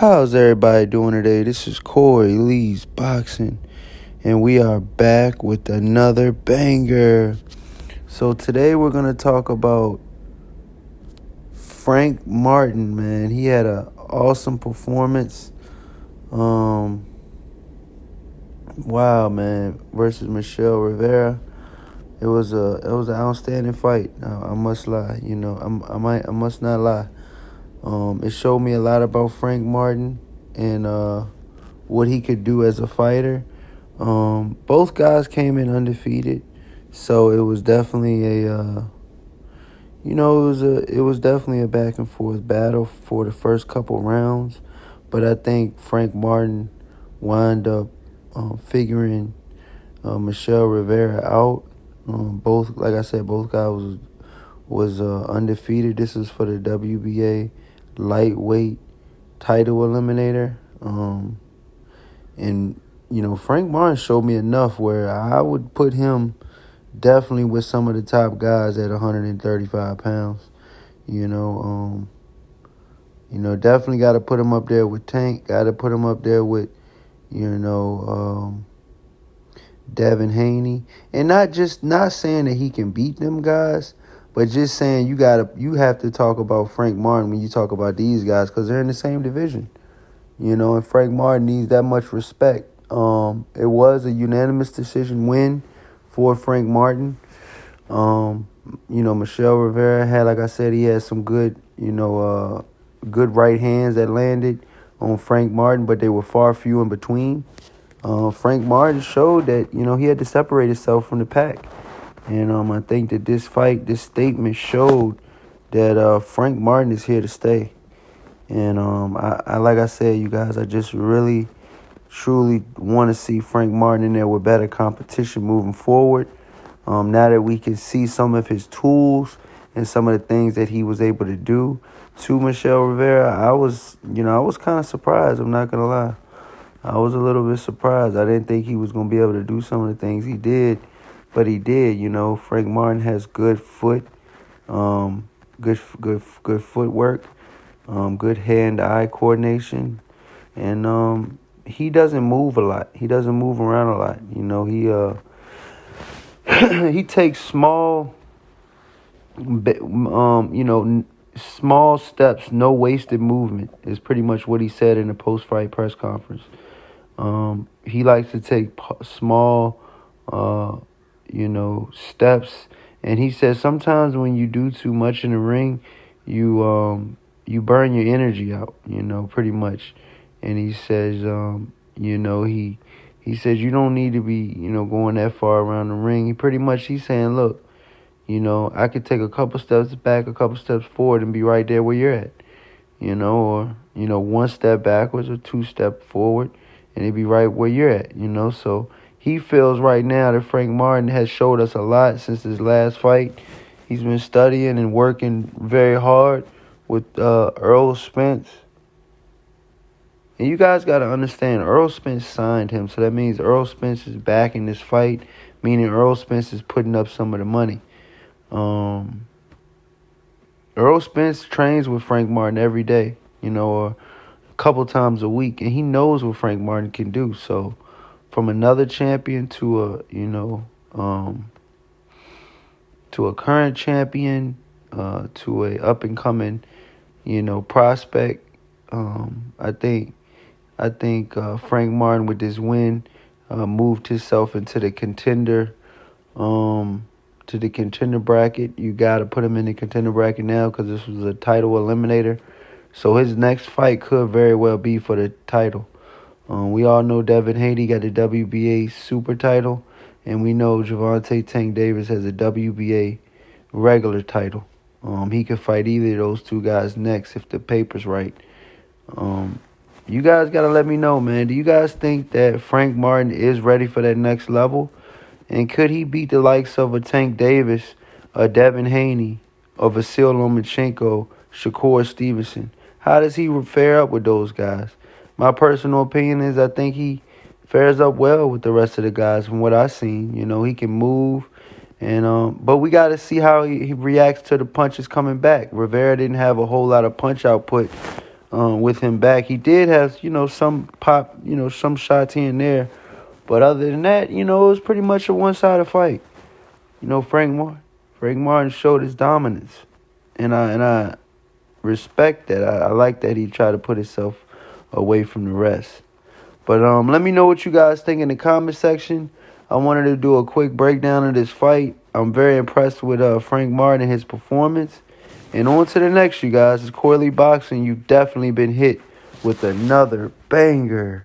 How's everybody doing today? This is Corey Lee's Boxing, and we are back with another banger. So today we're going to talk about Frank Martin, man. He had an awesome performance. Wow, man, versus Michel Rivera. It was an outstanding fight. I must lie, I must not lie. It showed me a lot about Frank Martin and what he could do as a fighter. Both guys came in undefeated, so it was definitely it was definitely a back and forth battle for the first couple rounds. But I think Frank Martin wound up figuring Michel Rivera out. Both, like I said, both guys was undefeated. This is for the WBA lightweight title eliminator. And Frank Martin showed me enough where I would put him definitely with some of the top guys at 135 pounds. Definitely got to put him up there with Tank. Got to put him up there with, Devin Haney. And not saying that he can beat them guys, but just saying you have to talk about Frank Martin when you talk about these guys because they're in the same division. And Frank Martin needs that much respect. It was a unanimous decision win for Frank Martin. Michel Rivera had, like I said, he had some good right hands that landed on Frank Martin, but they were far few in between. Frank Martin showed that, he had to separate himself from the pack. And I think that this statement showed that Frank Martin is here to stay. And I like I said, you guys, I just really, truly want to see Frank Martin in there with better competition moving forward. Now that we can see some of his tools and some of the things that he was able to do to Michel Rivera, I was kind of surprised. I'm not going to lie. I was a little bit surprised. I didn't think he was going to be able to do some of the things he did, but he did. Frank Martin has good footwork. Good hand-eye coordination, and he doesn't move a lot. He doesn't move around a lot. He takes small steps, no wasted movement is pretty much what he said in the post-fight press conference. He likes to take small, steps, and he says sometimes when you do too much in the ring, you burn your energy out, pretty much. And he says, he says you don't need to be, going that far around the ring. He's saying, look, I could take a couple steps back, a couple steps forward and be right there where you're at, or, one step backwards or two step forward and it'd be right where you're at, So he feels right now that Frank Martin has showed us a lot since his last fight. He's been studying and working very hard with Earl Spence. And you guys got to understand, Earl Spence signed him, so that means Earl Spence is backing this fight, meaning Earl Spence is putting up some of the money. Earl Spence trains with Frank Martin every day, or a couple times a week, and he knows what Frank Martin can do. So from another champion to a current champion, to a up-and-coming prospect. I think Frank Martin with this win moved himself into the contender bracket. You got to put him in the contender bracket now because this was a title eliminator. So his next fight could very well be for the title. We all know Devin Haney got the WBA super title, and we know Gervonta Tank Davis has a WBA regular title. He could fight either of those two guys next if the paper's right. You guys got to let me know, man. Do you guys think that Frank Martin is ready for that next level? And could he beat the likes of a Tank Davis, a Devin Haney, a Vasyl Lomachenko, Shakur Stevenson? How does he fare up with those guys? My personal opinion is I think he fares up well with the rest of the guys from what I've seen. He can move. But we got to see how he reacts to the punches coming back. Rivera didn't have a whole lot of punch output with him back. He did have, some pop, some shots here and there. But other than that, it was pretty much a one-sided fight. Frank Martin showed his dominance. And I respect that. I like that he tried to put himself away from the rest. But let me know what you guys think in the comment section. I wanted to do a quick breakdown of this fight. I'm very impressed with Frank Martin and his performance. And on to the next, you guys. It's Corley Boxing. You've definitely been hit with another banger.